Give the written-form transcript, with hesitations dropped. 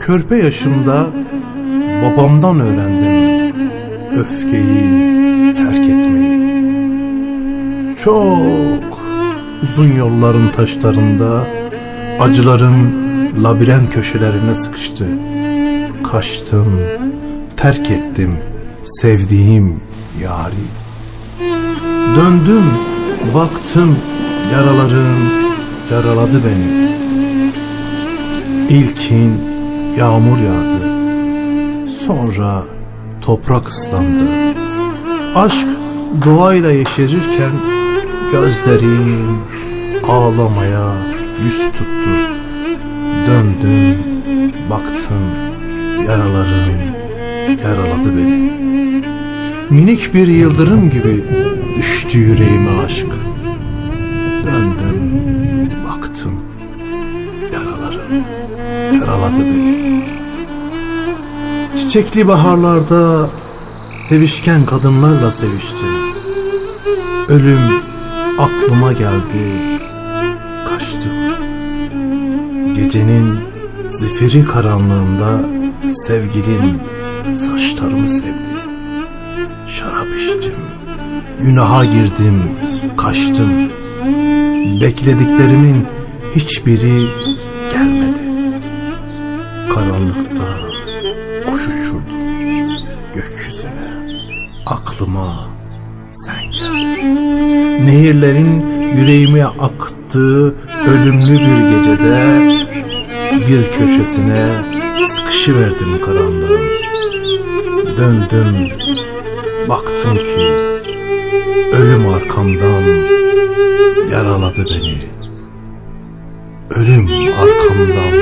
Körpe yaşımda babamdan öğrendim öfkeyi terk etmeyi. Çok uzun yolların taşlarında acılarım labirent köşelerine sıkıştı. Kaçtım, terk ettim sevdiğim yari. Döndüm, baktım yaralarım yaraladı beni. İlkin yağmur yağdı, sonra toprak ıslandı. Aşk doğayla yeşerirken gözlerim ağlamaya yüz tuttu. Döndüm, baktım yaralarım yaraladı beni. Minik bir yıldırım gibi düştü yüreğime aşk. Döndüm, baktım yaralarım yaraladı beni. Çiçekli baharlarda sevişken kadınlarla seviştim. Ölüm aklıma geldi, kaçtım. Gecenin zifiri karanlığında sevgilim saçlarımı sevdi. Şarap içtim, günaha girdim, kaçtım. Beklediklerimin hiçbiri gelmedi. Karanlıkta kuş uçurdum gökyüzüne. Aklıma sen geldin. Nehirlerin yüreğime aktığı ölümlü bir gecede bir köşesine sıkışıverdim karanlığın. Döndüm, baktım ki ölüm arkamdan yaraladı beni. Ölüm arkamdan